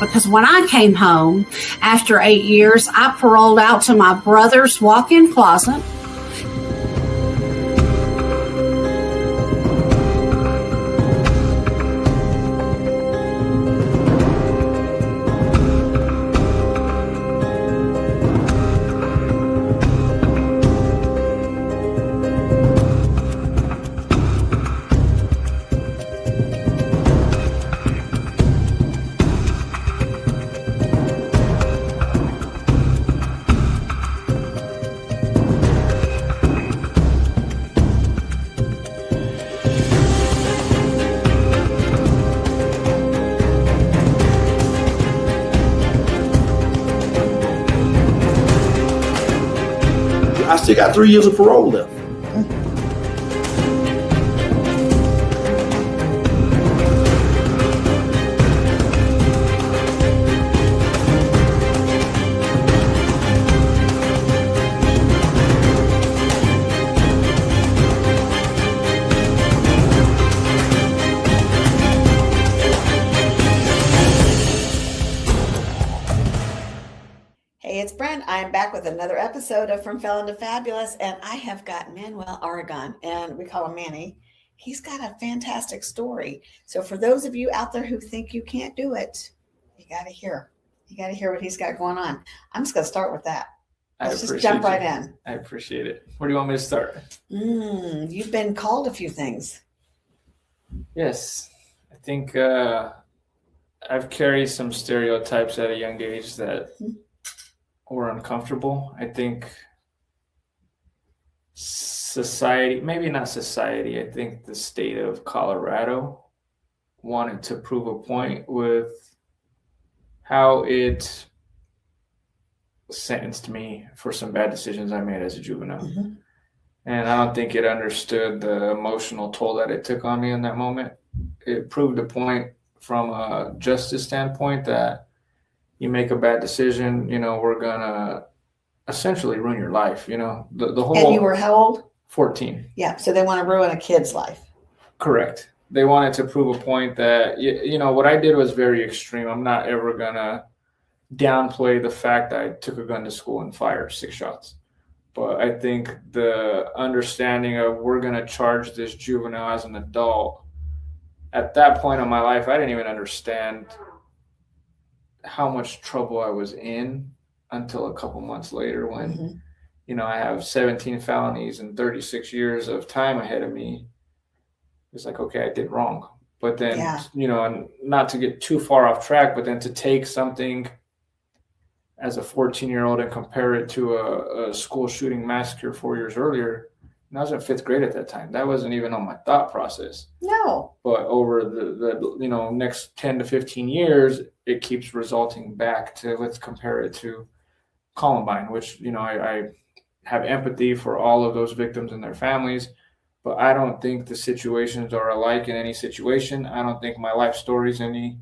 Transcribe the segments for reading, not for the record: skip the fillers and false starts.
because when I came home after 8 years, I paroled out to my brother's walk-in closet. I still got 3 years of parole left. Hey, it's Brenda. I'm back with another episode of From Felon to Fabulous, and I have got Manuel Aragon, and we call him Manny. He's got a fantastic story. So for those of you out there who think you can't do it, you got to hear. You got to hear what he's got going on. I'm just going to start with that. Let's just jump right in. I appreciate it. Where do you want me to start? You've been called a few things. Yes. I think I've carried some stereotypes at a young age that were uncomfortable. I think society, maybe not society, I think the state of Colorado wanted to prove a point with how it sentenced me for some bad decisions I made as a juvenile. And I don't think it understood the emotional toll that it took on me in that moment. It proved a point from a justice standpoint that you make a bad decision, we're gonna essentially ruin your life. The whole. And you were how old? 14. Yeah. So they want to ruin a kid's life. Correct. They wanted to prove a point that what I did was very extreme. I'm not ever gonna downplay the fact that I took a gun to school and fired 6 shots. But I think the understanding of we're gonna charge this juvenile as an adult. At that point in my life, I didn't even understand how much trouble I was in until a couple months later when, I have 17 felonies and 36 years of time ahead of me. It's like, okay, I did wrong. But then, and not to get too far off track, but then to take something as a 14-year-old and compare it to a school shooting massacre 4 years earlier. And I was in 5th grade at that time. That wasn't even on my thought process. No. But over the next 10 to 15 years, it keeps resulting back to, let's compare it to Columbine, which, I have empathy for all of those victims and their families, but I don't think the situations are alike in any situation. I don't think my life story is any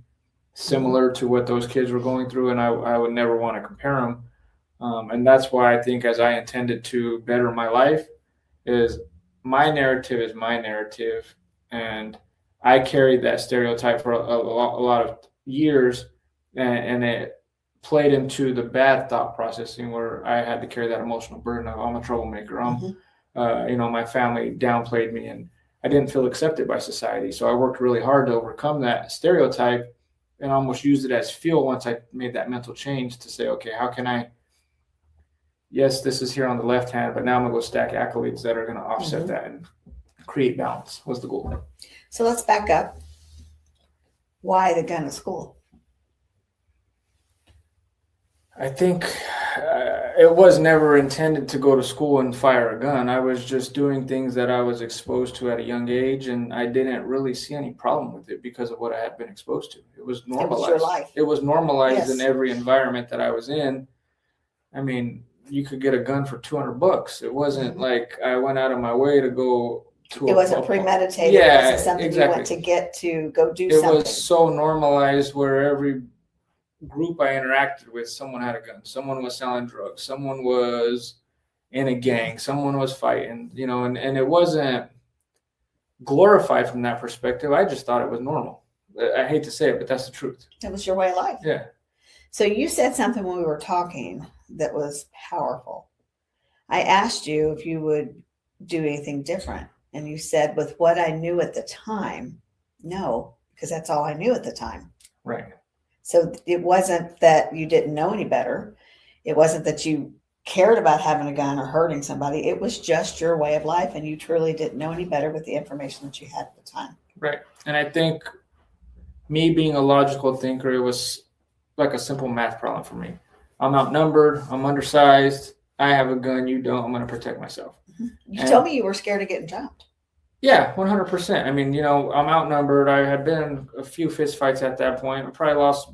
similar to what those kids were going through, and I would never want to compare them. And that's why I think as I intended to better my life, is my narrative is my narrative, and I carried that stereotype for a lot of years, and it played into the bad thought processing where I had to carry that emotional burden of I'm a troublemaker. My family downplayed me, and I didn't feel accepted by society. So I worked really hard to overcome that stereotype and almost used it as fuel once I made that mental change to say, okay, how can I? Yes, this is here on the left hand, but now I'm going to go stack accolades that are going to offset that and create balance was the goal. So let's back up. Why the gun at school? I think it was never intended to go to school and fire a gun. I was just doing things that I was exposed to at a young age, and I didn't really see any problem with it because of what I had been exposed to. It was normalized. It was your life. It was normalized in every environment that I was in. I mean, you could get a gun for $200. It wasn't like I went out of my way to go to. It wasn't premeditated. Yeah, it wasn't something you went to get to go do something. It was so normalized where every group I interacted with, someone had a gun. Someone was selling drugs. Someone was in a gang. Someone was fighting. And it wasn't glorified from that perspective. I just thought it was normal. I hate to say it, but that's the truth. It was your way of life. Yeah. So you said something when we were talking that was powerful. I asked you if you would do anything different. And you said, with what I knew at the time, no, because that's all I knew at the time. Right. So it wasn't that you didn't know any better. It wasn't that you cared about having a gun or hurting somebody. It was just your way of life. And you truly didn't know any better with the information that you had at the time. Right. And I think me being a logical thinker, it was like a simple math problem for me. I'm outnumbered. I'm undersized. I have a gun. You don't. I'm going to protect myself. You told me you were scared of getting jumped. Yeah, 100%. I mean, I'm outnumbered. I had been in a few fist fights at that point. I probably lost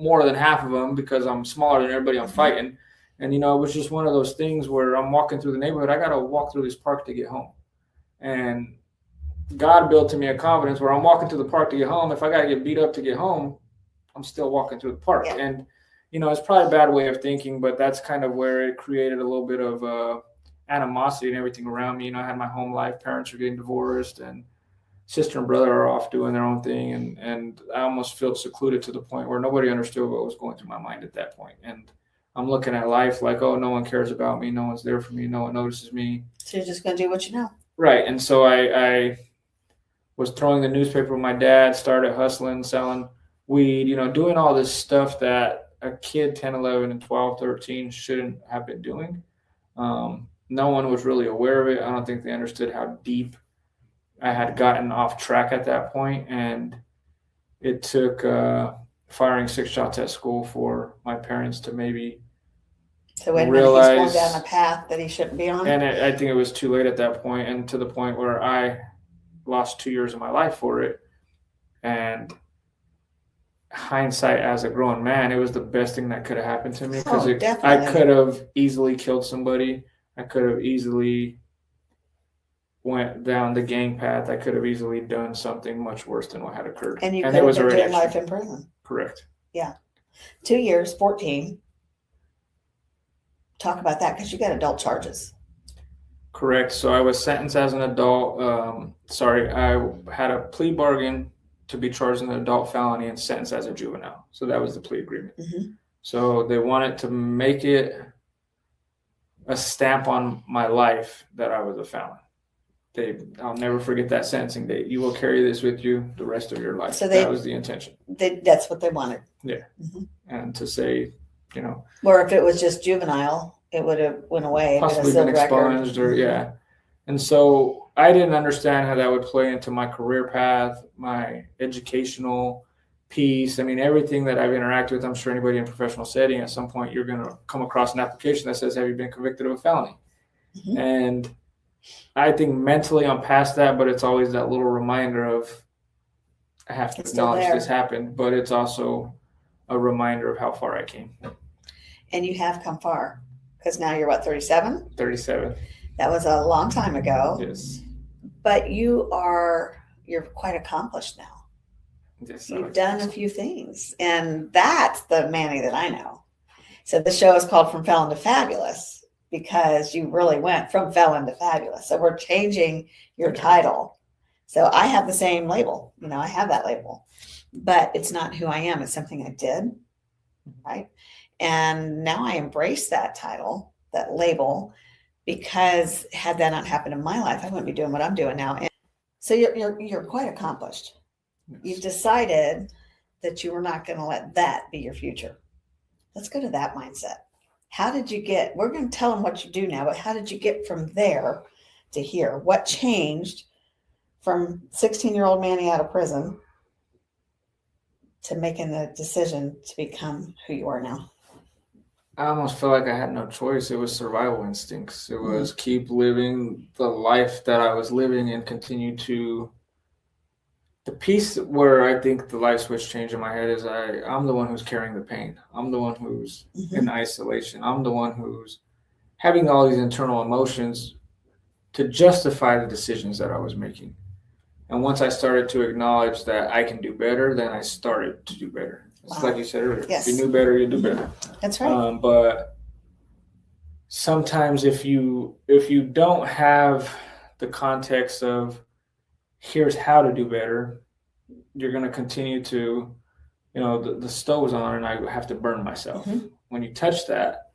more than half of them because I'm smaller than everybody I'm fighting. And, it was just one of those things where I'm walking through the neighborhood. I got to walk through this park to get home. And God built in me a confidence where I'm walking to the park to get home. If I got to get beat up to get home, I'm still walking through the park. Yeah. And, it's probably a bad way of thinking, but that's kind of where it created a little bit of animosity and everything around me. I had my home life. Parents are getting divorced, and sister and brother are off doing their own thing. And I almost felt secluded to the point where nobody understood what was going through my mind at that point. And I'm looking at life like, oh, no one cares about me. No one's there for me. No one notices me. So you're just going to do what you know. Right. And so I was throwing the newspaper with my dad, started hustling, selling weed, doing all this stuff that a kid 10, 11, and 12, 13 shouldn't have been doing. No one was really aware of it. I don't think they understood how deep I had gotten off track at that point. And it took firing 6 shots at school for my parents to maybe realize he's going down a path that he shouldn't be on. And I think it was too late at that point, and to the point where I lost 2 years of my life for it. And hindsight as a grown man, it was the best thing that could have happened to me, because I could have easily killed somebody. I could have easily went down the gang path. I could have easily done something much worse than what had occurred. And you could have been doing life in prison. Correct. Yeah. 2 years, 14. Talk about that, because you got adult charges. Correct. So I was sentenced as an adult. I had a plea bargain to be charged as an adult felony and sentenced as a juvenile. So that was the plea agreement. Mm-hmm. So they wanted to make it a stamp on my life that I was a felon. I'll never forget that sentencing date. You will carry this with you the rest of your life. So that was the intention. That's what they wanted. Yeah. Mm-hmm. And to say, or if it was just juvenile, it would have went away. Possibly been expunged or, yeah. And so I didn't understand how that would play into my career path, my educational piece. I mean, everything that I've interacted with, I'm sure anybody in a professional setting, at some point you're going to come across an application that says, have you been convicted of a felony? Mm-hmm. And I think mentally I'm past that, but it's always that little reminder of, I have to acknowledge this happened, but it's also a reminder of how far I came. And you have come far, because now you're what, 37? 37. That was a long time ago. Yes. But you're quite accomplished now. Yes, you've done a few things, and that's the Manny that I know. So the show is called From Felon to Fabulous, because you really went from felon to fabulous. So we're changing your title. So I have the same label, I have that label, but it's not who I am. It's something I did, right? And now I embrace that title, that label, because had that not happened in my life, I wouldn't be doing what I'm doing now. And so you're quite accomplished. Yes. You've decided that you were not going to let that be your future. Let's go to that mindset. How did you get, we're going to tell them what you do now, but how did you get from there to here? What changed from 16-year-old Manny out of prison to making the decision to become who you are now? I almost felt like I had no choice. It was survival instincts. It was keep living the life that I was living and continue to. The piece where I think the light switch changed in my head is I'm the one who's carrying the pain. I'm the one who's in isolation. I'm the one who's having all these internal emotions to justify the decisions that I was making. And once I started to acknowledge that I can do better, then I started to do better. It's like you said earlier. Yes. If you knew better, you do better. That's right. But sometimes if you don't have the context of here's how to do better, you're going to continue to, the stove's on and I have to burn myself. Mm-hmm. When you touch that,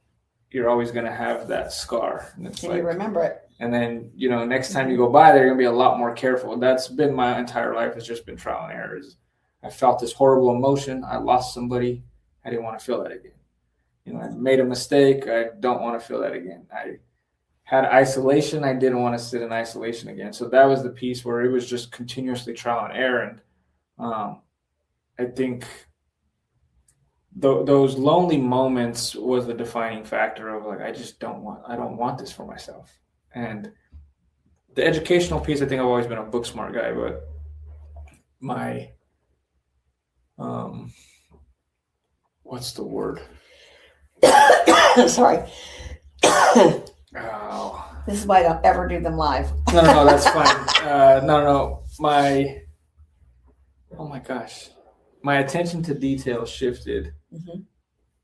you're always going to have that scar. And it's and you remember it. And then, next time you go by there, you're going to be a lot more careful. That's been my entire life. It's just been trial and errors. I felt this horrible emotion. I lost somebody. I didn't want to feel that again. I made a mistake. I don't want to feel that again. I had isolation. I didn't want to sit in isolation again. So that was the piece where it was just continuously trial and error. And I think those lonely moments was the defining factor of like, I don't want this for myself. And the educational piece, I think I've always been a book smart guy, but my, what's the word? Sorry. Oh. This is why I don't ever do them live. No, that's fine. No. Oh my gosh. My attention to detail shifted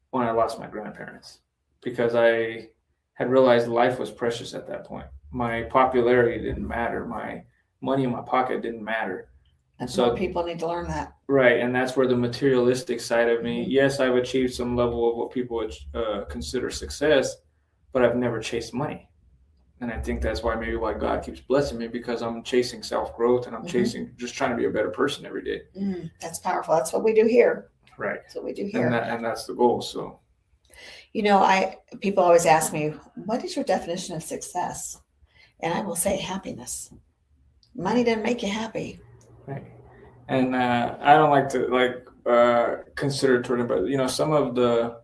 when I lost my grandparents because I had realized life was precious at that point. My popularity didn't matter. My money in my pocket didn't matter. And so more people need to learn that. Right. And that's where the materialistic side of me, yes, I've achieved some level of what people would consider success, but I've never chased money. And I think that's why God keeps blessing me because I'm chasing self-growth and I'm just trying to be a better person every day. That's powerful. That's what we do here. Right. That's what we do here. And that's the goal. So, people always ask me, what is your definition of success? And I will say happiness. Money doesn't make you happy. Right. And I don't like to consider it toward it, but some of the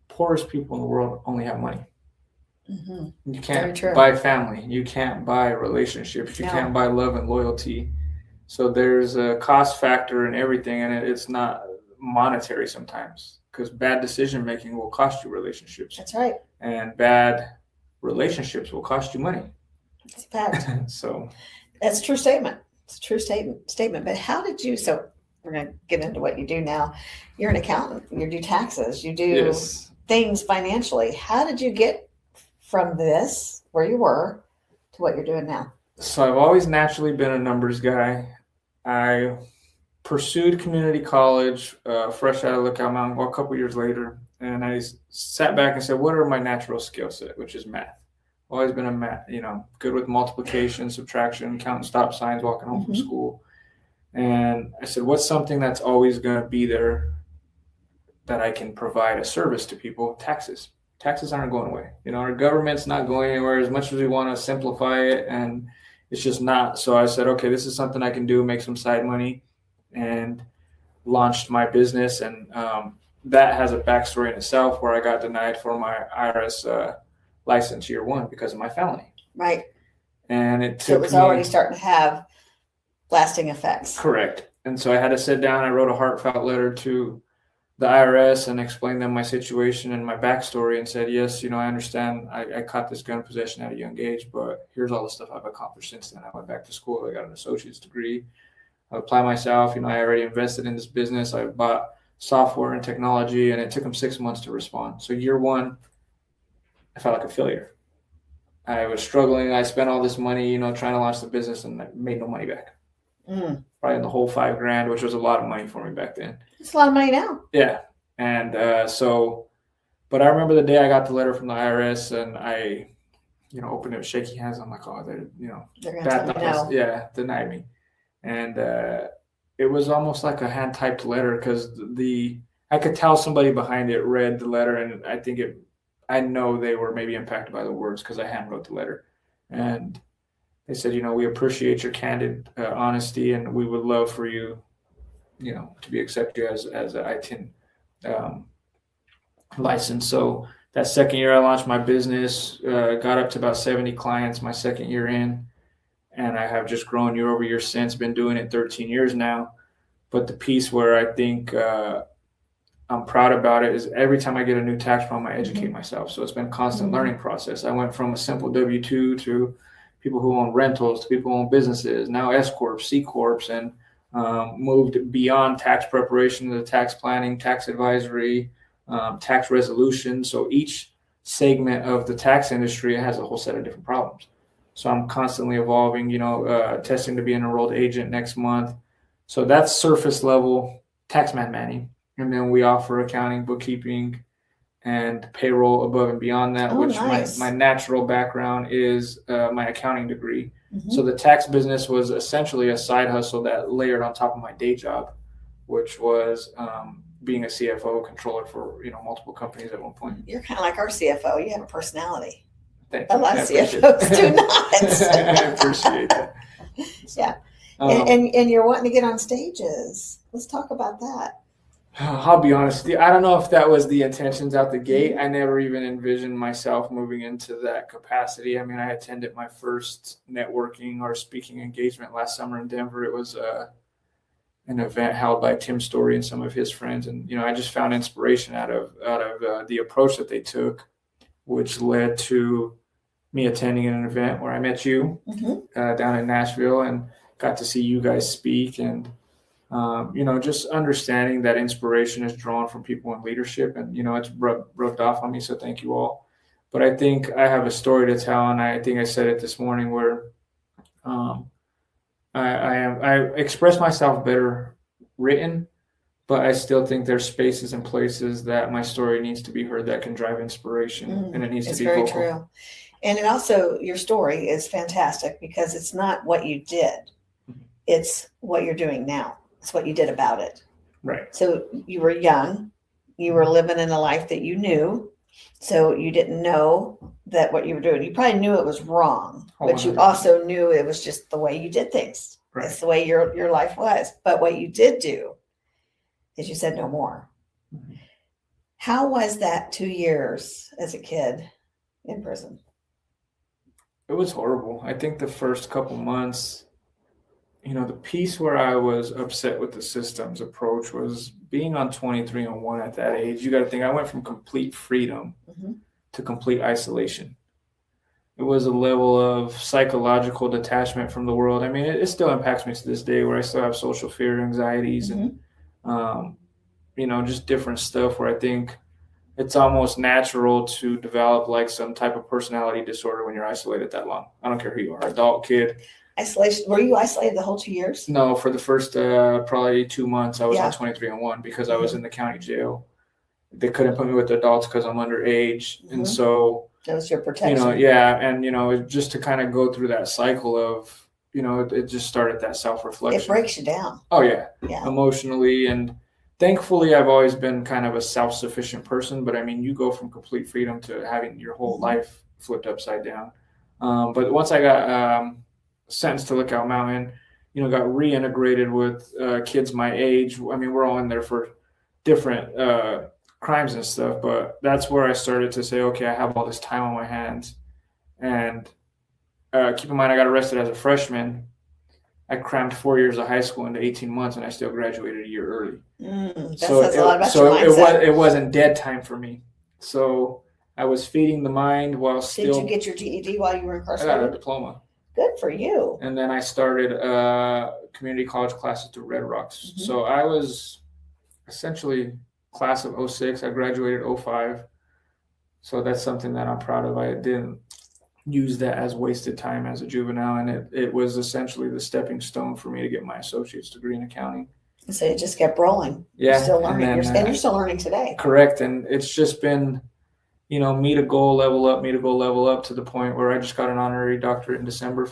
poorest people in the world only have money. You can't buy family. You can't buy relationships. You can't buy love and loyalty. So there's a cost factor in everything, and it's not monetary sometimes because bad decision making will cost you relationships. That's right. And bad relationships will cost you money. It's a fact. So that's a true statement. It's a true statement. But how did you? So we're going to get into what you do now. You're an accountant. You do taxes. You do things financially. How did you get from this, where you were, to what you're doing now? So I've always naturally been a numbers guy. I pursued community college, fresh out of Lookout Mountain, a couple years later, and I sat back and said, what are my natural skill set, which is math. Always been a math, good with multiplication, subtraction, counting stop signs, walking home from school. And I said, what's something that's always going to be there that I can provide a service to people? Taxes. Taxes aren't going away. Our government's not going anywhere as much as we want to simplify it, and it's just not. So I said, okay, this is something I can do, make some side money, and launched my business. And that has a backstory in itself where I got denied for my IRS license year one because of my felony. Right. And it was already starting to have lasting effects. Correct. And so I had to sit down. I wrote a heartfelt letter to the IRS and explained them my situation and my backstory and said, yes, I understand I caught this gun possession at a young age, but here's all the stuff I've accomplished since then. I went back to school. I got an associate's degree. I applied myself. I already invested in this business. I bought software and technology, and it took them 6 months to respond. So year one, I felt like a failure. I was struggling. I spent all this money, trying to launch the business, and I made no money back. Probably in the whole $5,000, which was a lot of money for me back then. It's a lot of money now. Yeah. And but I remember the day I got the letter from the IRS and I, opened it with shaky hands. I'm like, oh, they're going to tell me no. Yeah, denied me. And it was almost like a hand typed letter because I could tell somebody behind it read the letter, and I know they were maybe impacted by the words because I hand wrote the letter. And they said, we appreciate your candid honesty, and we would love for you, to be accepted as an ITIN license. So that second year I launched my business, got up to about 70 clients my second year in, and I have just grown year over year since, been doing it 13 years now. But the piece where I think I'm proud about it is every time I get a new tax problem, I educate myself. So it's been a constant learning process. I went from a simple W-2 to people who own rentals, to people who own businesses, now S-Corps, C-Corps, and moved beyond tax preparation to tax planning, tax advisory, tax resolution. So each segment of the tax industry has a whole set of different problems. So I'm constantly evolving, testing to be an enrolled agent next month. So that's surface level taxman Manny. And then we offer accounting, bookkeeping, and payroll above and beyond that, which nice. my natural background is my accounting degree. Mm-hmm. So the tax business was essentially a side hustle that layered on top of my day job, which was being a CFO controller for multiple companies at one point. You're kind of like our CFO. You have a personality. Thank A you. lot of CFOs do not. I appreciate that. So, yeah. And you're wanting to get on stages. Let's talk about that. I'll be honest with you. I don't know if that was the intentions out the gate. I never even envisioned myself moving into that capacity. I mean, I attended my first networking or speaking engagement last summer in Denver. It was an event held by Tim Story and some of his friends. And, I just found inspiration out of the approach that they took, which led to me attending an event where I met you down in Nashville and got to see you guys speak. And, just understanding that inspiration is drawn from people in leadership, and, it's rubbed off on me. So thank you all. But I think I have a story to tell. And I think I said it this morning where I express myself better written, but I still think there's spaces and places that my story needs to be heard that can drive inspiration, and it needs to be vocal. It's very true. And it also, your story is fantastic because it's not what you did. It's what you're doing now. It's what you did about it. Right. So you were young, you were living in a life that you knew. So you didn't know that what you were doing, you probably knew it was wrong, but you also knew it was just the way you did things. Right. That's the way your life was. But what you did do is you said no more. Mm-hmm. How was that 2 years as a kid in prison? It was horrible. I think the first couple months, the piece where I was upset with the system's approach was being on 23-1 at that age. You got to think, I went from complete freedom to complete isolation. It was a level of psychological detachment from the world. I mean, it still impacts me to this day, where I still have social fear, anxieties, and, just different stuff where I think it's almost natural to develop like some type of personality disorder when you're isolated that long. I don't care who you are, adult, kid. Isolation. Were you isolated the whole 2 years? No, for the first probably 2 months, I was on 23-1 because I was in the county jail. They couldn't put me with adults because I'm underage. And so that was your protection. And, just to kind of go through that cycle of, it just started that self-reflection. It breaks you down. Oh, yeah. Emotionally. And thankfully, I've always been kind of a self-sufficient person. But, I mean, you go from complete freedom to having your whole life flipped upside down. But once I got sentenced to Lookout Mountain, got reintegrated with kids my age. I mean, we're all in there for different crimes and stuff, but that's where I started to say, okay, I have all this time on my hands. And keep in mind, I got arrested as a freshman. I crammed 4 years of high school into 18 months, and I still graduated a year early. That says a lot about your mindset. It wasn't dead time for me. So I was feeding the mind while still. Did you get your GED while you were incarcerated? I got a diploma. Good for you. And then I started community college classes through Red Rocks. So I was essentially class of 06. I graduated 05. So that's something that I'm proud of. I didn't use that as wasted time as a juvenile. And it was essentially the stepping stone for me to get my associate's degree in accounting. So it just kept rolling. Yeah. You're still learning. And you're still learning today. Correct. And it's just been, me to go level up to the point where I just got an honorary doctorate in December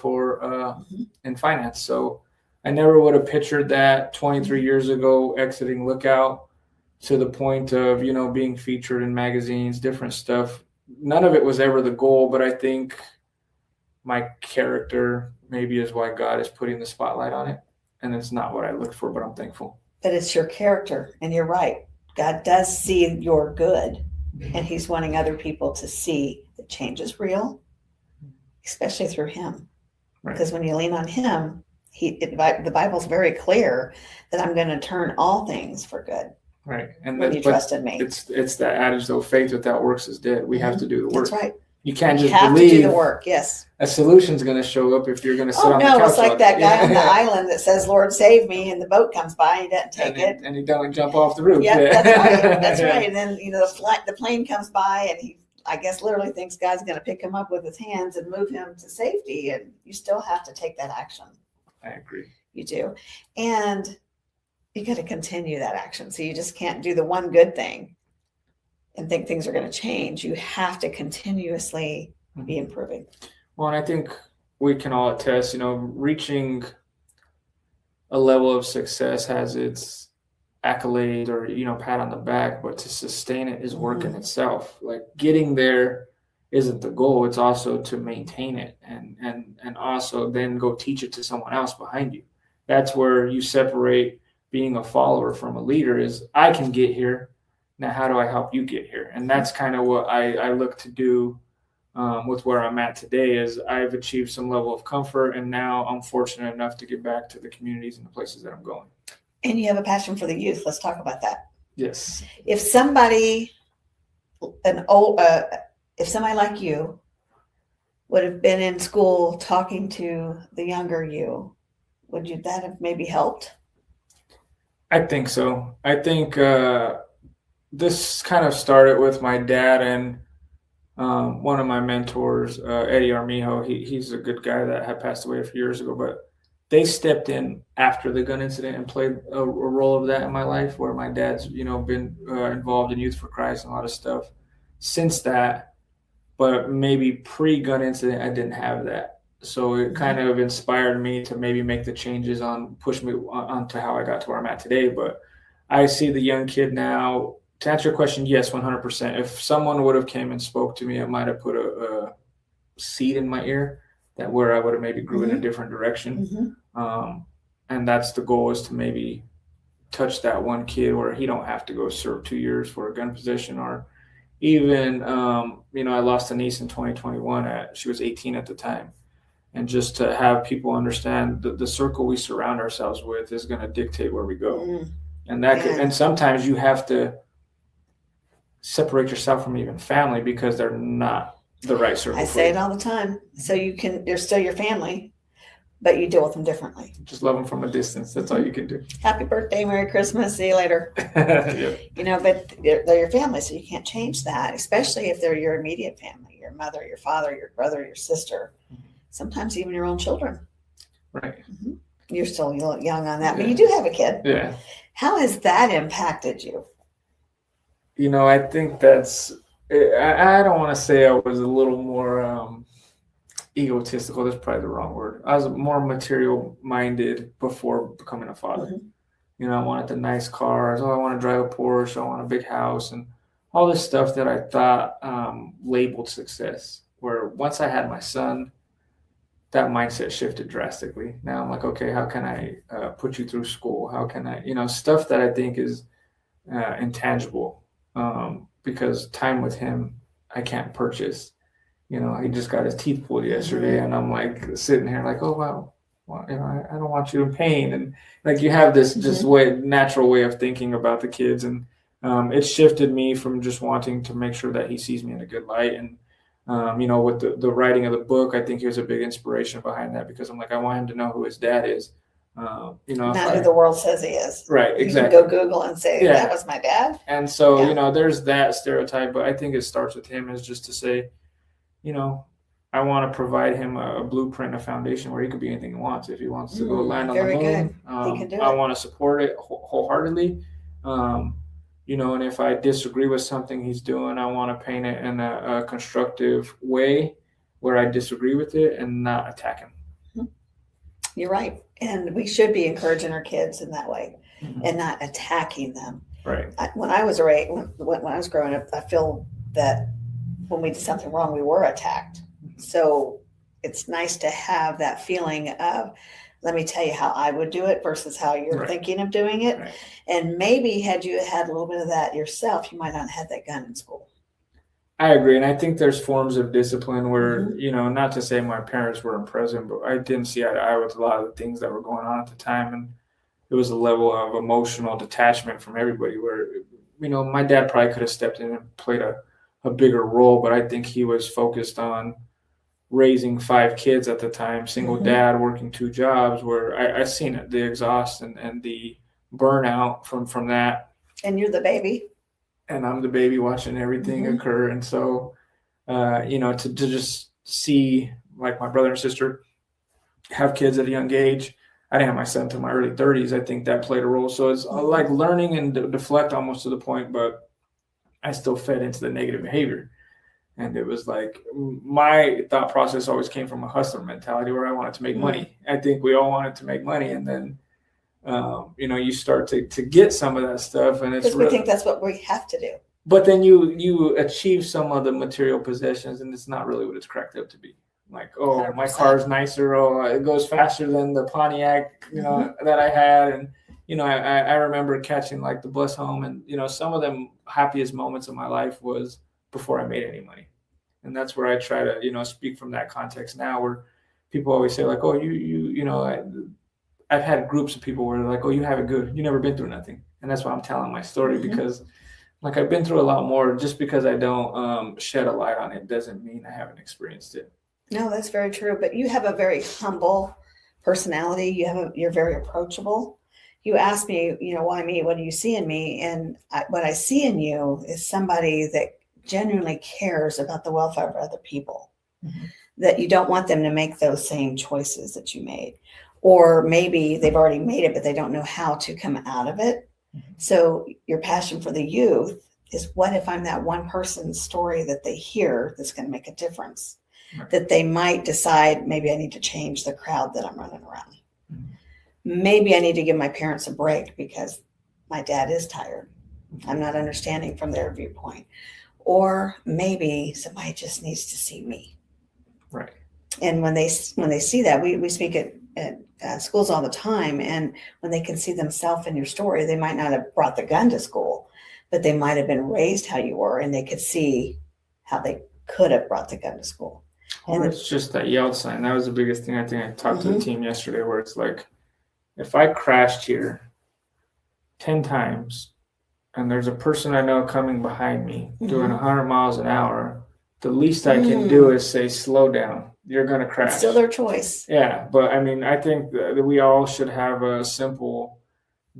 in finance. So I never would have pictured that 23 years ago, exiting Lookout to the point of, being featured in magazines, different stuff. None of it was ever the goal, but I think my character maybe is why God is putting the spotlight on it. And it's not what I looked for, but I'm thankful. But it's your character, and you're right. God does see your good. And he's wanting other people to see that change is real, especially through him. Right. Because when you lean on him, the Bible's very clear that I'm going to turn all things for good. Right. And when you trust in me. It's that adage, though, faith without works is dead. We have to do the work. That's right. You can't just have believe to do the work. Yes. A solution's going to show up if you're going to sit on the couch. Oh, no, it's like that guy on the island that says, Lord, save me, and the boat comes by, and he doesn't take it. And he doesn't jump off the roof. Yeah, that's right. That's right. And then, the plane comes by, and he, I guess, literally thinks God's going to pick him up with his hands and move him to safety, and you still have to take that action. I agree. You do. And you got to continue that action. So you just can't do the one good thing and think things are going to change. You have to continuously be improving. Well, and I think we can all attest, reaching a level of success has its accolades or, pat on the back, but to sustain it is work in itself. Like getting there isn't the goal. It's also to maintain it and also then go teach it to someone else behind you. That's where you separate being a follower from a leader is I can get here. Now, how do I help you get here? And that's kind of what I look to do with where I'm at today is I've achieved some level of comfort. And now I'm fortunate enough to get back to the communities and the places that I'm going. And you have a passion for the youth. Let's talk about that. Yes. If somebody like you would have been in school talking to the younger you, would that have maybe helped? I think so. I think this kind of started with my dad and one of my mentors, Eddie Armijo. He's a good guy that had passed away a few years ago, but they stepped in after the gun incident and played a role of that in my life where my dad's, been involved in Youth for Christ and a lot of stuff since that. But maybe pre-gun incident, I didn't have that. So it kind of inspired me to maybe make the changes push me onto how I got to where I'm at today. But I see the young kid now. To answer your question, yes, 100%. If someone would have came and spoke to me, it might have put a seed in my ear that where I would have maybe grew in a different direction. And that's the goal is to maybe touch that one kid where he don't have to go serve 2 years for a gun possession or even, I lost a niece in 2021. She was 18 at the time. And just to have people understand the circle we surround ourselves with is going to dictate where we go. And and sometimes you have to separate yourself from even family because they're not the right circle. I say it all the time. So they're still your family, but you deal with them differently. Just love them from a distance. That's all you can do. Happy birthday, Merry Christmas, see you later. Yep. But they're your family, so you can't change that, especially if they're your immediate family, your mother, your father, your brother, your sister, sometimes even your own children. Right. You're still young on that, but you do have a kid. Yeah. How has that impacted you? I think I don't want to say I was a little more egotistical. That's probably the wrong word. I was more material minded before becoming a father. I wanted the nice cars. I want to drive a Porsche. I want a big house and all this stuff that I thought labeled success. Where once I had my son, that mindset shifted drastically. Now I'm like, okay, how can I put you through school? How can I, stuff that I think is intangible because time with him, I can't purchase. He just got his teeth pulled yesterday and I'm like sitting here like, oh, wow. Well, I don't want you in pain. And like you have this just natural way of thinking about the kids. And it shifted me from just wanting to make sure that he sees me in a good light. And with the writing of the book, I think he was a big inspiration behind that because I'm like, I want him to know who his dad is. Not who the world says he is. Right, exactly. You can go Google and say, that was my dad. And so, there's that stereotype, but I think it starts with him is just to say, I want to provide him a blueprint, a foundation where he could be anything he wants. If he wants to go land on the moon, he can do it. I want to support it wholeheartedly. And if I disagree with something he's doing, I want to paint it in a constructive way where I disagree with it and not attack him. You're right. And we should be encouraging our kids in that way and not attacking them. Right. When I was growing up, I feel that when we did something wrong, we were attacked. So it's nice to have that feeling of, let me tell you how I would do it versus how you're thinking of doing it. Right. And maybe had you had a little bit of that yourself, you might not have had that gun in school. I agree. And I think there's forms of discipline where, not to say my parents weren't present, but I didn't see eye to eye with a lot of the things that were going on at the time. And it was a level of emotional detachment from everybody where, my dad probably could have stepped in and played a bigger role, but I think he was focused on raising 5 kids at the time, single dad, working 2 jobs, where I seen it, the exhaust and the burnout from that. And you're the baby. And I'm the baby watching everything occur. And so, to just see like my brother and sister have kids at a young age, I didn't have my son until my early 30s. I think that played a role. So it's like learning and deflect almost to the point, but I still fed into the negative behavior. And it was like my thought process always came from a hustler mentality where I wanted to make money. I think we all wanted to make money. And then, you start to get some of that stuff. And it's because we think that's what we have to do. But then you achieve some of the material possessions, and it's not really what it's cracked up to be. Like, oh, 100%. My car's nicer. Oh, it goes faster than the Pontiac, that I had. And, I remember catching like the bus home, and, some of them happiest moments of my life was before I made any money. And that's where I try to, speak from that context now, where people always say like, oh, I've had groups of people where they're like, oh, you have it good. You never been through nothing. And that's why I'm telling my story, because like I've been through a lot more. Just because I don't shed a light on it doesn't mean I haven't experienced it. No, that's very true. But you have a very humble personality. You're very approachable. You asked me, why me? What do you see in me? And what I see in you is somebody that genuinely cares about the welfare of other people, that you don't want them to make those same choices that you made, or maybe they've already made it, but they don't know how to come out of it. So your passion for the youth is, what if I'm that one person's story that they hear that's going to make a difference, that they might decide, maybe I need to change the crowd that I'm running around. Maybe I need to give my parents a break because my dad is tired. I'm not understanding from their viewpoint. Or maybe somebody just needs to see me. Right. And when they see that, we speak at schools all the time. And when they can see themselves in your story, they might not have brought the gun to school, but they might have been raised how you were, and they could see how they could have brought the gun to school. Or it's just that yelled sign. That was the biggest thing. I think I talked to the team yesterday, where it's like, if I crashed here 10 times and there's a person I know coming behind me doing 100 miles an hour, the least I can do is say, slow down. You're going to crash. It's still their choice. Yeah. But I mean, I think that we all should have a simple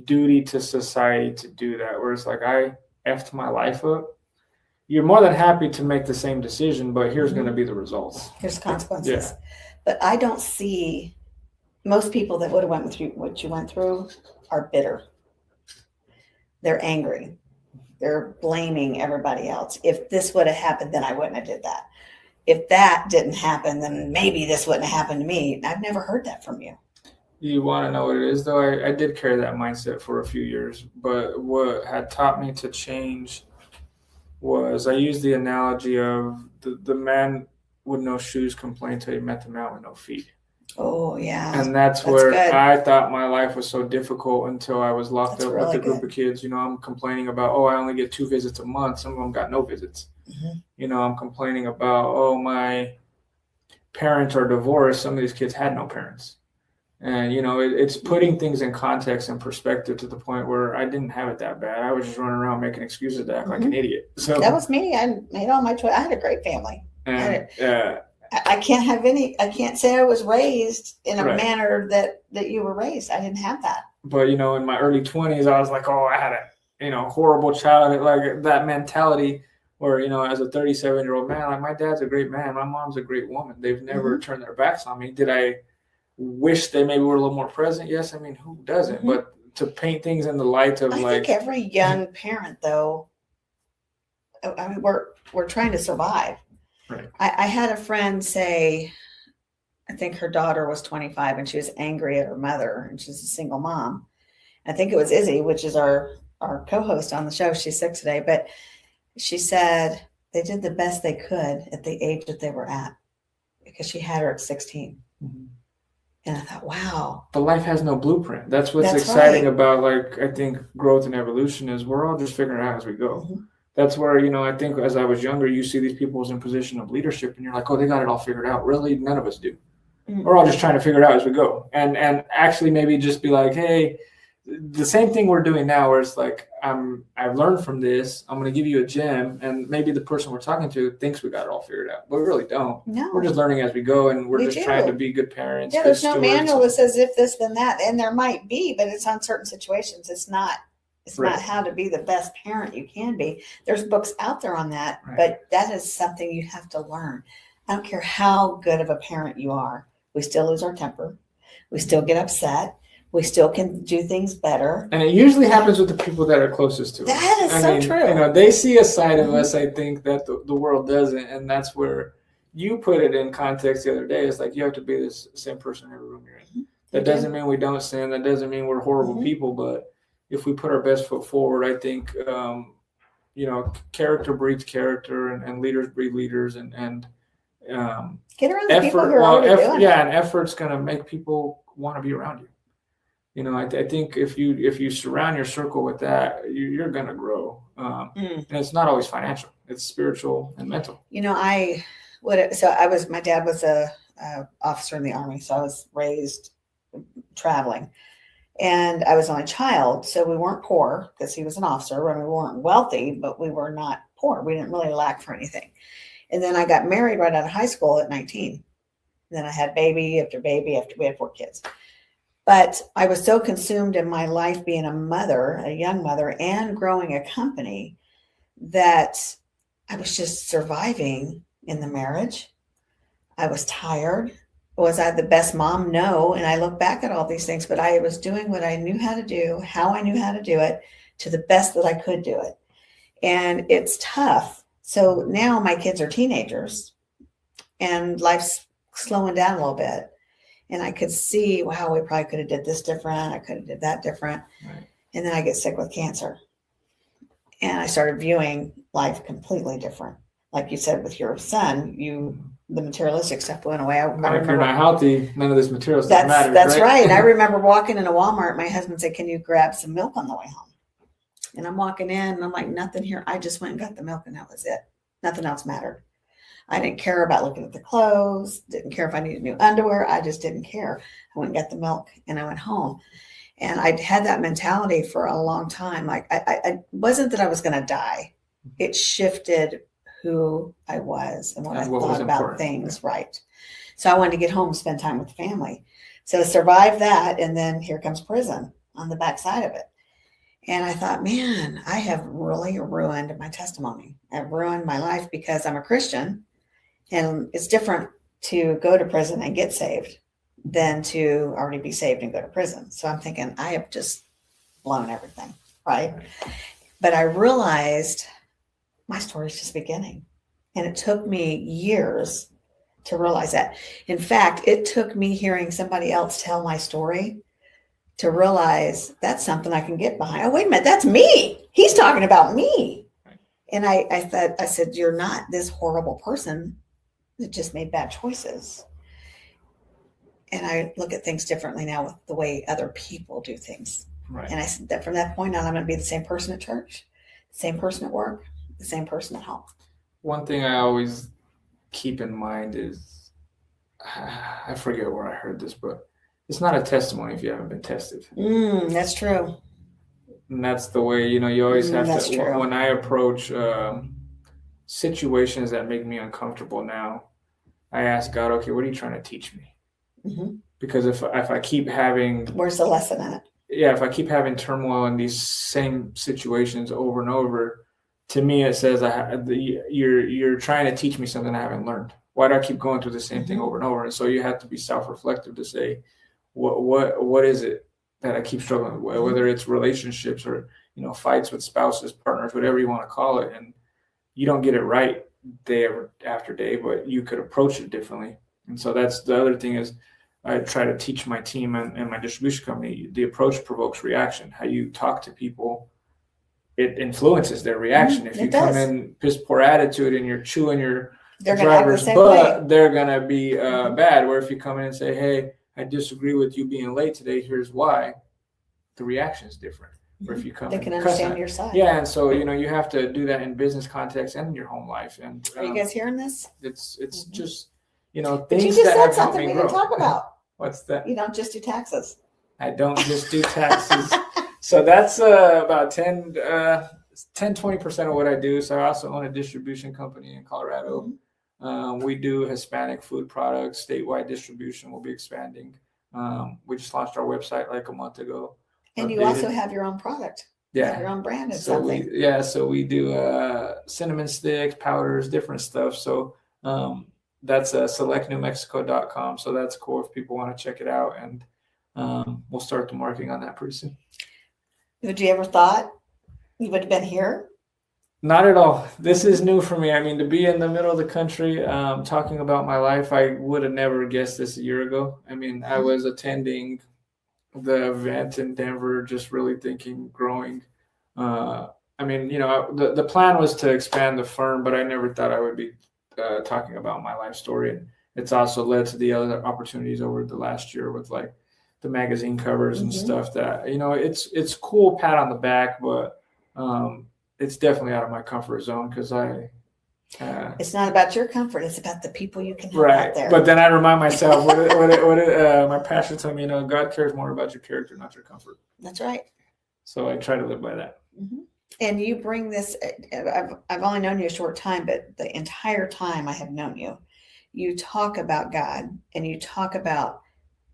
duty to society to do that, where it's like, I effed my life up. You're more than happy to make the same decision, but here's going to be the results. Here's consequences. Yeah. But I don't see most people that would have went through what you went through are bitter. They're angry. They're blaming everybody else. If this would have happened, then I wouldn't have did that. If that didn't happen, then maybe this wouldn't have happened to me. I've never heard that from you. You want to know what it is, though? I did carry that mindset for a few years, but what had taught me to change was, I used the analogy of the man with no shoes complained till he met the man with no feet. Oh, yeah. And that's where good. I thought my life was so difficult until I was locked up with a group of kids. I'm complaining about, I only get 2 visits a month. Some of them got no visits. I'm complaining about, my parents are divorced. Some of these kids had no parents. And, it's putting things in context and perspective to the point where I didn't have it that bad. I was just running around making excuses to act like an idiot. So that was me. I made all my choice. I had a great family. And, I can't say I was raised in a manner that you were raised. I didn't have that. But, in my early 20s, I was like, I had a, horrible childhood, like that mentality where, as a 37-year-old man, like, my dad's a great man. My mom's a great woman. They've never turned their backs on me. Did I wish they maybe were a little more present? Yes. I mean, who doesn't? But to paint things in the light of I think every young parent, though, I mean, we're trying to survive. Right. I had a friend say, I think her daughter was 25 and she was angry at her mother, and she's a single mom. I think it was Izzy, which is our co-host on the show. She's sick today, but she said they did the best they could at the age that they were at, because she had her at 16. And I thought, wow. But life has no blueprint. That's what's exciting about, like, I think growth and evolution is we're all just figuring it out as we go. That's where, I think as I was younger, you see these people in position of leadership and you're like, they got it all figured out. Really? None of us do. We're all just trying to figure it out as we go. And actually maybe just be like, hey, the same thing we're doing now, where it's like, I've learned from this. I'm going to give you a gem. And maybe the person we're talking to thinks we got it all figured out, but we really don't. No. We're just learning as we go, and we're just trying to be good parents. Yeah, there's no manual that says if this, then that. And there might be, but it's on certain situations. It's not how to be the best parent you can be. There's books out there on that, but that is something you have to learn. I don't care how good of a parent you are. We still lose our temper. We still get upset. We still can do things better. And it usually happens with the people that are closest to us. That is so true. You know, they see a side of us, I think, that the world doesn't. And that's where you put it in context the other day. It's like you have to be the same person in every room you're in. That doesn't mean we don't sin. That doesn't mean we're horrible people. But if we put our best foot forward, I think, you know, character breeds character, and leaders breed leaders, and get around the people who are already doing it. Yeah, and effort's going to make people want to be around you. You know, I think if you surround your circle with that, you're going to grow. And it's not always financial; it's spiritual and mental. You know, my dad was a officer in the Army, so I was raised traveling, and I was only child, so we weren't poor because he was an officer. I mean, we weren't wealthy, but we were not poor. We didn't really lack for anything. And then I got married right out of high school at 19. And then I had baby after baby after we had 4 kids. But I was so consumed in my life being a mother, a young mother, and growing a company that I was just surviving in the marriage. I was tired. Was I the best mom? No. And I look back at all these things, but I was doing what I knew how to do, how I knew how to do it, to the best that I could do it. And it's tough. So now my kids are teenagers and life's slowing down a little bit. And I could see, wow, we probably could have did this different. I could have did that different. Right. And then I get sick with cancer. And I started viewing life completely different. Like you said, with your son, the materialistic stuff went away. If you're not healthy, none of this material stuff matters. That's right. And I remember walking in a Walmart. My husband said, "Can you grab some milk on the way home?" And I'm walking in and I'm like, nothing here. I just went and got the milk and that was it. Nothing else mattered. I didn't care about looking at the clothes. Didn't care if I needed new underwear. I just didn't care. I went and got the milk and I went home. And I had that mentality for a long time. Like I wasn't that I was going to die. It shifted who I was and what I thought about things. Right. So I wanted to get home and spend time with the family. So survive that. And then here comes prison on the backside of it. And I thought, man, I have really ruined my testimony. I've ruined my life because I'm a Christian. And it's different to go to prison and get saved than to already be saved and go to prison. So I'm thinking, I have just blown everything, right? But I realized my story is just beginning. And it took me years to realize that. In fact, it took me hearing somebody else tell my story to realize that's something I can get behind. Oh, wait a minute, that's me. He's talking about me. And I said, you're not this horrible person that just made bad choices. And I look at things differently now with the way other people do things. Right. And I said that from that point on, I'm going to be the same person at church, the same person at work, the same person at home. One thing I always keep in mind is, I forget where I heard this, but it's not a testimony if you haven't been tested. That's true. And that's the way, you always have to, true. When I approach situations that make me uncomfortable now, I ask God, okay, what are you trying to teach me? Mm-hmm. Because if I keep having... Where's the lesson in it? Yeah, if I keep having turmoil in these same situations over and over, to me it says you're trying to teach me something I haven't learned. Why do I keep going through the same thing over and over? And so you have to be self-reflective to say, what is it that I keep struggling with, whether it's relationships or, fights with spouses, partners, whatever you want to call it. And you don't get it right day after day, but you could approach it differently. And so that's the other thing is I try to teach my team and my distribution company, the approach provokes reaction. How you talk to people, it influences their reaction. If you come in piss poor attitude and you're chewing your driver's butt, they're going to be bad. Where if you come in and say, hey, I disagree with you being late today, here's why, the reaction is different. Or if you come, they can understand your side. Yeah, and so you have to do that in business context and in your home life. And are you guys hearing this? It's just things but you just said something we didn't talk about. What's that? You don't just do taxes. I don't just do taxes. So that's about 20% of what I do. So I also own a distribution company in Colorado. Mm-hmm. We do Hispanic food products, statewide distribution. We'll be expanding. We just launched our website like a month ago. And you also have your own product. Yeah. You have your own brand of something. So we do cinnamon sticks, powders, different stuff. So that's selectnewmexico.com. So that's cool if people want to check it out. And we'll start the marketing on that pretty soon. Would you ever thought you would have been here? Not at all. This is new for me. I mean, to be in the middle of the country, talking about my life, I would have never guessed this a year ago. I mean, I was attending the event in Denver, just really thinking, growing. I mean, the plan was to expand the firm, but I never thought I would be talking about my life story. And it's also led to the other opportunities over the last year with like the magazine covers and stuff that, it's cool, pat on the back, but it's definitely out of my comfort zone because it's not about your comfort. It's about the people you can help right out there. But then I remind myself my pastor told me, God cares more about your character, not your comfort. That's right. So I try to live by that. And you bring this, I've only known you a short time, but the entire time I have known you, you talk about God and you talk about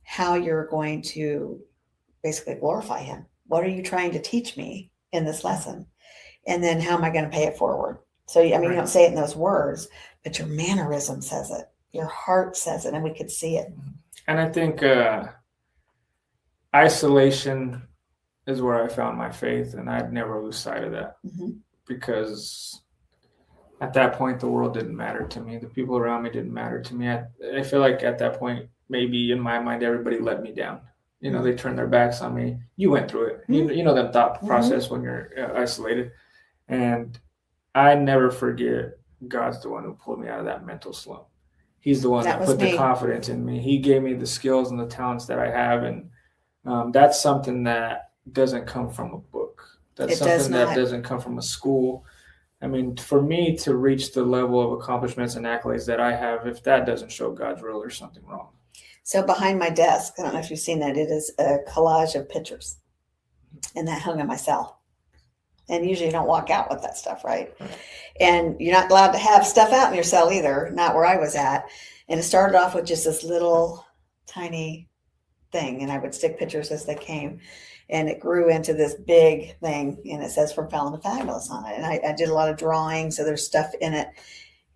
how you're going to basically glorify him. What are you trying to teach me in this lesson? And then how am I going to pay it forward? So, I mean, You don't say it in those words, but your mannerism says it. Your heart says it, and we could see it. And I think isolation is where I found my faith, and I'd never lose sight of that because at that point, the world didn't matter to me. The people around me didn't matter to me. I feel like at that point, maybe in my mind, everybody let me down. They turned their backs on me. You went through it. You know that thought process when you're isolated. And I never forget God's the one who pulled me out of that mental slump. He's the one that put the confidence in me. He gave me the skills and the talents that I have. And that's something that doesn't come from a book. That's something that doesn't come from a school. I mean, for me to reach the level of accomplishments and accolades that I have, if that doesn't show God's will, there's something wrong. So behind my desk, I don't know if you've seen that, it is a collage of pictures. And that hung on my cell. And usually you don't walk out with that stuff, right? And you're not allowed to have stuff out in your cell either, not where I was at. And it started off with just this little tiny thing. And I would stick pictures as they came. And it grew into this big thing. And it says From Felon to Fabulous on it. And I did a lot of drawing, so there's stuff in it.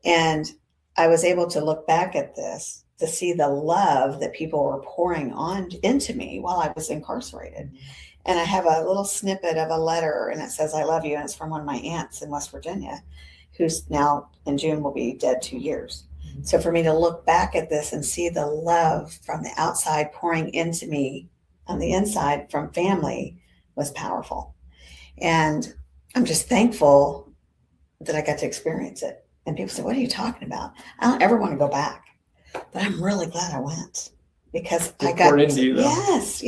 And I was able to look back at this to see the love that people were pouring on into me while I was incarcerated. And I have a little snippet of a letter, and it says, I love you. And it's from one of my aunts in West Virginia, who's now in June will be dead 2 years. So for me to look back at this and see the love from the outside pouring into me on the inside from family was powerful. And I'm just thankful that I got to experience it. And people say, what are you talking about? I don't ever want to go back, but I'm really glad I went. Because I got into you, yes.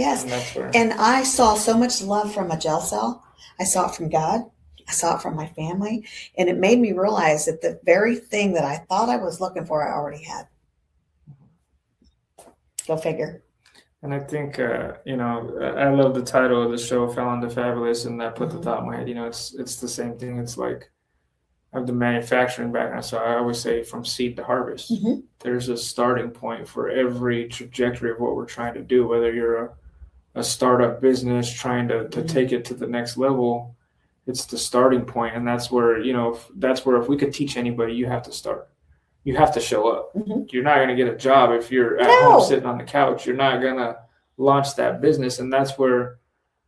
And I saw so much love from a jail cell. I saw it from God. I saw it from my family. And it made me realize that the very thing that I thought I was looking for, I already had. Go figure. And I think, I love the title of the show, Felon to Fabulous, and that put the thought in my head. It's the same thing. It's like, I have the manufacturing background, so I always say from seed to harvest. There's a starting point for every trajectory of what we're trying to do, whether you're a startup business trying to take it to the next level. It's the starting point, and that's where if we could teach anybody, you have to start. You have to show up. You're not going to get a job if you're at home sitting on the couch. You're not going to launch that business, and that's where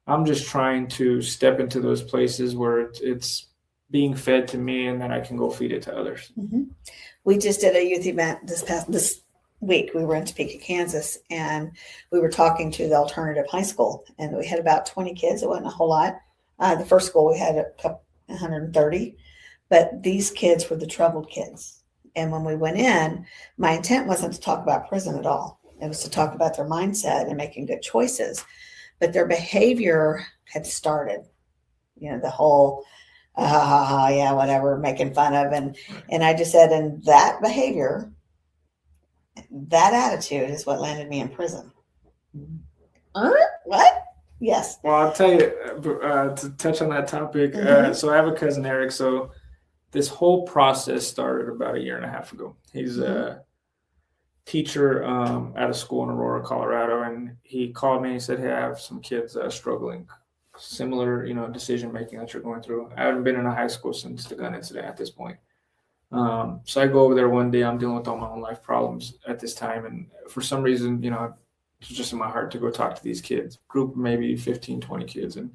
I'm just trying to step into those places where it's being fed to me, and then I can go feed it to others. We just did a youth event this week. We were in Topeka, Kansas, and we were talking to the alternative high school, and we had about 20 kids. It wasn't a whole lot. The first school we had 130, but these kids were the troubled kids. And when we went in, my intent wasn't to talk about prison at all. It was to talk about their mindset and making good choices, but their behavior had started, the whole yeah, whatever, making fun of. And I just said, and that behavior, that attitude is what landed me in prison. What? Yes. Well, I'll tell you, to touch on that topic. So I have a cousin, Eric. So this whole process started about 1.5 years ago. He's a teacher at a school in Aurora, Colorado. And he called me and he said, hey, I have some kids struggling. Similar, decision making that you're going through. I haven't been in a high school since the gun incident at this point. So I go over there one day. I'm dealing with all my own life problems at this time, and for some reason, it's just in my heart to go talk to these kids, group maybe 15, 20 kids, and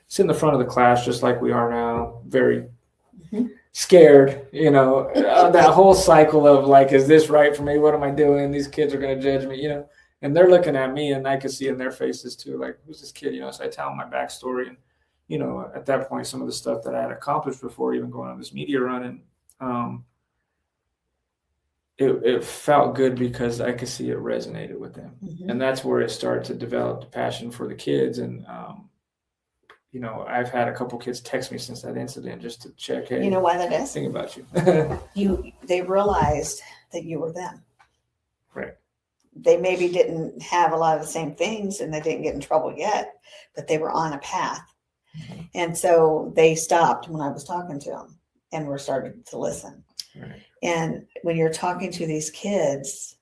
sit in the front of the class just like we are now, very scared, that whole cycle of like, is this right for me? What am I doing? These kids are going to judge me, and they're looking at me, and I could see in their faces too, like, who's this kid? So I tell them my backstory, and, at that point, some of the stuff that I had accomplished before even going on this media run, and it felt good because I could see it resonated with them. And that's where it started to develop the passion for the kids. And, I've had a couple kids text me since that incident just to check, hey, you know why that is? Think about you. They realized that you were them. Right. They maybe didn't have a lot of the same things and they didn't get in trouble yet, but they were on a path. And so they stopped when I was talking to them and were starting to listen. Right. And when you're talking to these kids,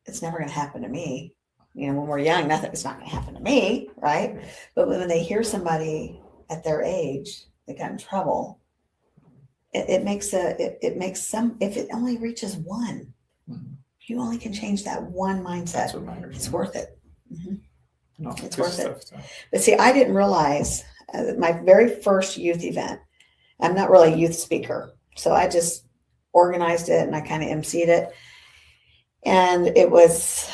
it's never going to happen to me. When we're young, it's not going to happen to me, right? But when they hear somebody at their age that got in trouble, it makes some, if it only reaches one, you only can change that one mindset. That's what matters. It's worth it. No, it's worth it. So. But see, I didn't realize my very first youth event, I'm not really a youth speaker. So I just organized it and I kind of emceed it. And it was,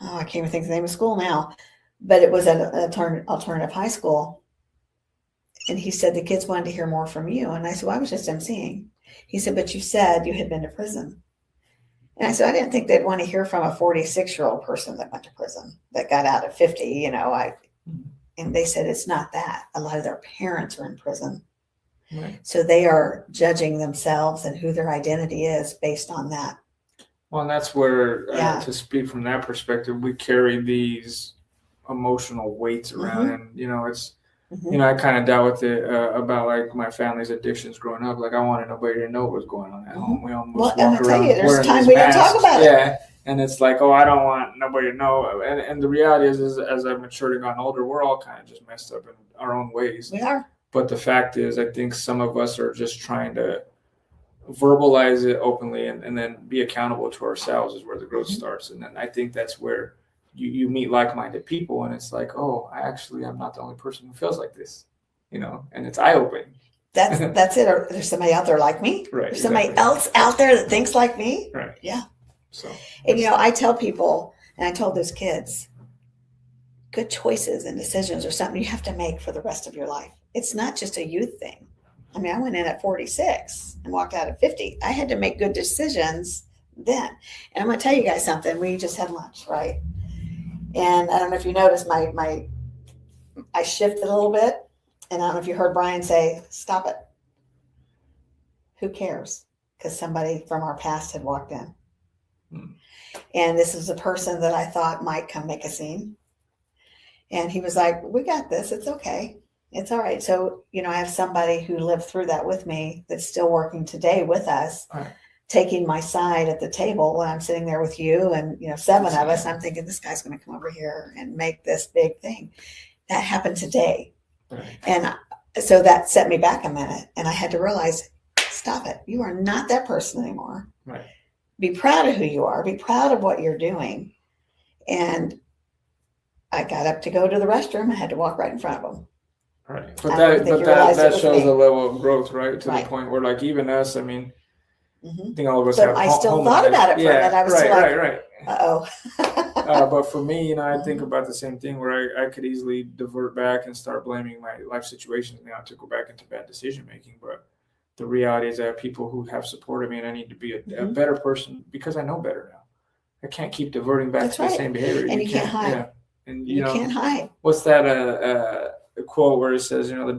I can't even think of the name of school now, but it was at an alternative high school. And he said, the kids wanted to hear more from you. And I said, well, I was just emceeing. He said, but you said you had been to prison. And I said, I didn't think they'd want to hear from a 46-year-old person that went to prison, that got out at 50, and they said, it's not that. A lot of their parents are in prison. Right. So they are judging themselves and who their identity is based on that. Well, and that's where, to speak from that perspective, we carry these emotional weights around. And, it's, I kind of dealt with it about like my family's addictions growing up. Like I wanted nobody to know what was going on at home. We almost walk around there's a time we didn't talk about it. Yeah. And it's like, oh, I don't want nobody to know. And the reality is as I've matured and gotten older, we're all kind of just messed up in our own ways. We are. But the fact is, I think some of us are just trying to verbalize it openly and then be accountable to ourselves is where the growth starts. And then I think that's where you meet like-minded people and it's like, oh, I'm not the only person who feels like this, and it's eye-opening. That's it. Or there's somebody out there like me. Right. There's somebody else out there that thinks like me. Right. Yeah. So, and I tell people, and I told those kids, good choices and decisions are something you have to make for the rest of your life. It's not just a youth thing. I mean, I went in at 46 and walked out at 50. I had to make good decisions then. And I'm going to tell you guys something. We just had lunch, right? And I don't know if you noticed I shifted a little bit. And I don't know if you heard Brian say, stop it. Who cares? Because somebody from our past had walked in. And this is a person that I thought might come make a scene. And he was like, we got this. It's okay. It's all right. So, I have somebody who lived through that with me that's still working today with us, taking my side at the table when I'm sitting there with you and, 7 of us. I'm thinking this guy's going to come over here and make this big thing. That happened today. Right. And so that set me back a minute. And I had to realize, stop it. You are not that person anymore. Right. Be proud of who you are. Be proud of what you're doing. And I got up to go to the restroom. I had to walk right in front of them. Right. But that shows a level of growth, right? To the point where like even us, I mean, I think all of us have I still thought about it for a minute. I was right. Uh-oh. But for me, I think about the same thing where I could easily divert back and start blaming my life situations now to go back into bad decision making. But the reality is that people who have supported me and I need to be a better person because I know better now. I can't keep diverting back to the same behavior. And you can't hide. Yeah. And you can't hide. What's that a quote where it says, the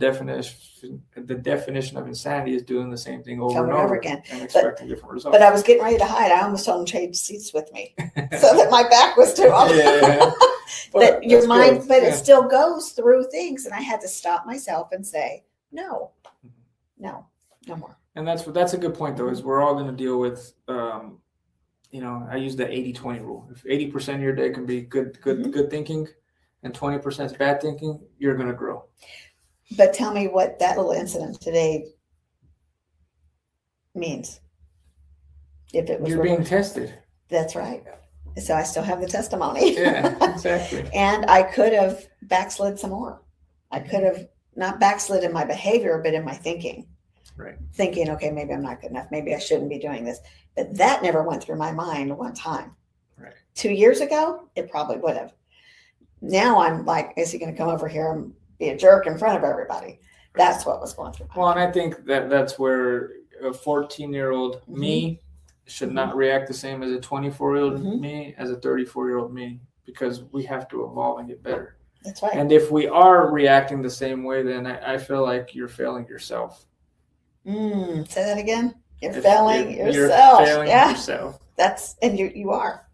definition of insanity is doing the same thing over and over again and expecting different results. But I was getting ready to hide. I almost told him to trade seats with me so that my back was to him. Yeah. But your mind, it still goes through things. And I had to stop myself and say, no more. And that's a good point though, is we're all going to deal with, I use the 80-20 rule. If 80% of your day can be good thinking, and 20% is bad thinking, you're going to grow. But tell me what that little incident today means. If it was you're being tested. That's right. So I still have the testimony. Yeah, exactly. And I could have backslid some more. I could have not backslid in my behavior, but in my thinking. Right. Thinking, okay, maybe I'm not good enough. Maybe I shouldn't be doing this. But that never went through my mind one time. Right. 2 years ago, it probably would have. Now I'm like, is he going to come over here and be a jerk in front of everybody? That's what was going through my mind. Well, and I think that's where a 14-year-old Mhm. me should not react the same as a 24-year-old Mhm. me, as a 34-year-old me, because we have to evolve and get better. That's right. And if we are reacting the same way, then I feel like you're failing yourself. Say that again. You're If failing you're yourself. failing Yeah. yourself. That's, and you are.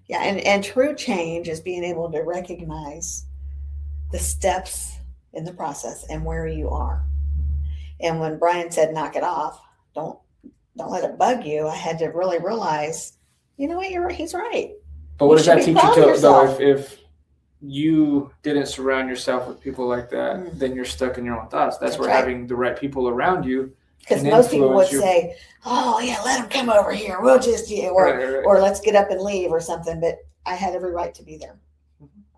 Yeah. And true change is being able to recognize the steps in the process and where you are. And when Brian said, knock it off, don't let it bug you. I had to really realize, you know what, he's right. But what You does that should be teach proud you, of though? yourself. If you didn't surround yourself with people like that, then you're stuck in your own thoughts. That's where right. having the right people around you. Because can most people would influence you. say, oh, yeah, let him come over here. We'll just, Right. or let's get up and leave or something. But I had every right to be there.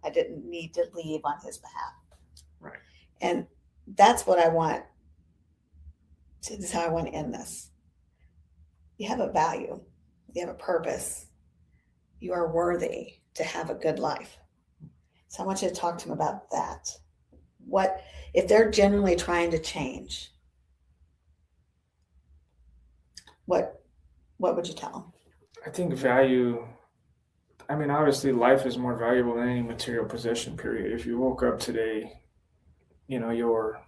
I didn't need to leave on his behalf. Right. And that's what I want. This is how I want to end this. You have a value. You have a purpose. You are worthy to have a good life. So I want you to talk to them about that. What if they're genuinely trying to change? What would you tell them? I think value, I mean, obviously life is more valuable than any material possession, period. If you woke up today, you're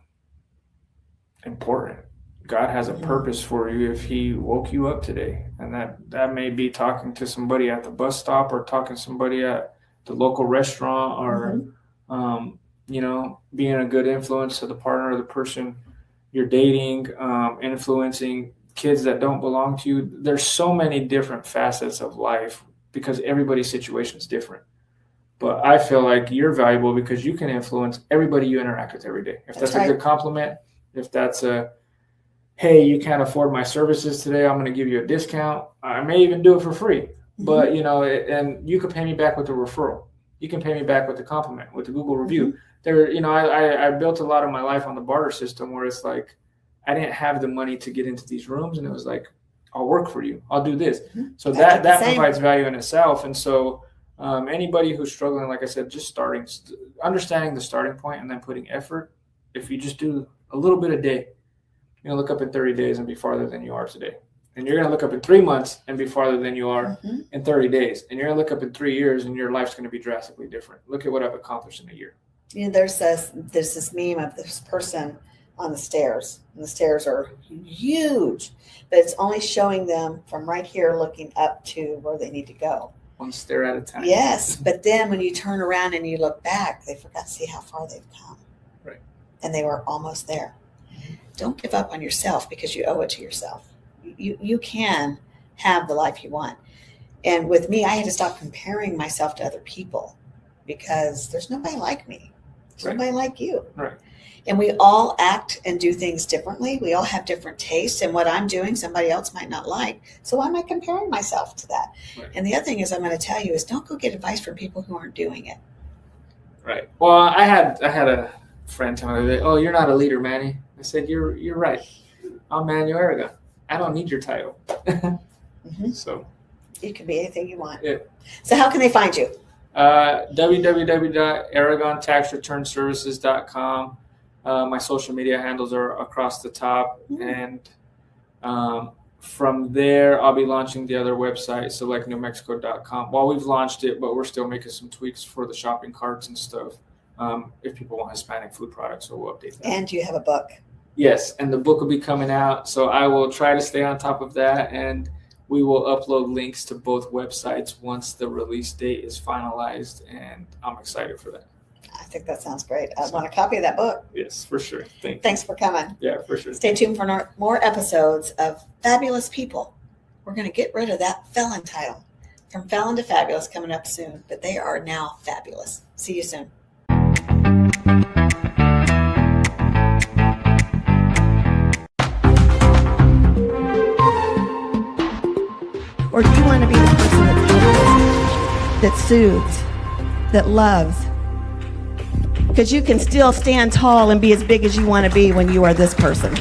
important. God has a purpose for you if he woke you up today. And that may be talking to somebody at the bus stop, or talking to somebody at the local restaurant, or, being a good influence to the partner or the person you're dating, influencing kids that don't belong to you. There's so many different facets of life because everybody's situation is different. But I feel like you're valuable because you can influence everybody you interact with every day. If that's right. a good compliment, if that's hey, you can't afford my services today, I'm going to give you a discount. I may even do it for free. But, and you can pay me back with a referral. You can pay me back with a compliment, with a Google review. I built a lot of my life on the barter system, where it's like, I didn't have the money to get into these rooms, and it was like, I'll work for you. I'll do this. So that provides value in itself. And so anybody who's struggling, like I said, just understanding the starting point and then putting effort. If you just do a little bit a day, you're going to look up in 30 days and be farther than you are today. And you're going to look up in 3 months and be farther than you are in 30 days. And you're going to look up in 3 years and your life's going to be drastically different. Look at what I've accomplished in a year. There's this meme of this person on the stairs, and the stairs are huge, but it's only showing them from right here looking up to where they need to go. One stair at a time. Yes, but then when you turn around and you look back, they forgot to see how far they've come. Right. And they were almost there. Don't give up on yourself because you owe it to yourself. You can have the life you want. And with me, I had to stop comparing myself to other people because there's nobody like me. There's nobody like you. Right. And we all act and do things differently. We all have different tastes, and what I'm doing, somebody else might not like. So why am I comparing myself to that? Right. And the other thing is I'm going to tell you is don't go get advice from people who aren't doing it. Right. Well, I had a friend tell me the other day, "Oh, you're not a leader, Manny." I said, "You're right. I'm Manuel Aragon. I don't need your title." So you can be anything you want. Yeah. So how can they find you? www.aragontaxreturnservices.com. My social media handles are across the top. And from there, I'll be launching the other website, selectnewmexico.com. Well, we've launched it, but we're still making some tweaks for the shopping carts and stuff. If people want Hispanic food products, so we'll update that. And you have a book. Yes, and the book will be coming out. So I will try to stay on top of that, and we will upload links to both websites once the release date is finalized, and I'm excited for that. I think that sounds great. I want a copy of that book. Yes, for sure. Thanks for coming. Yeah, for sure. Stay tuned for more episodes of Fabulous People. We're going to get rid of that Felon title. From Felon to Fabulous coming up soon, but they are now fabulous. See you soon. Or do you want to be the person that's that soothes, that loves. Because you can still stand tall and be as big as you want to be when you are this person.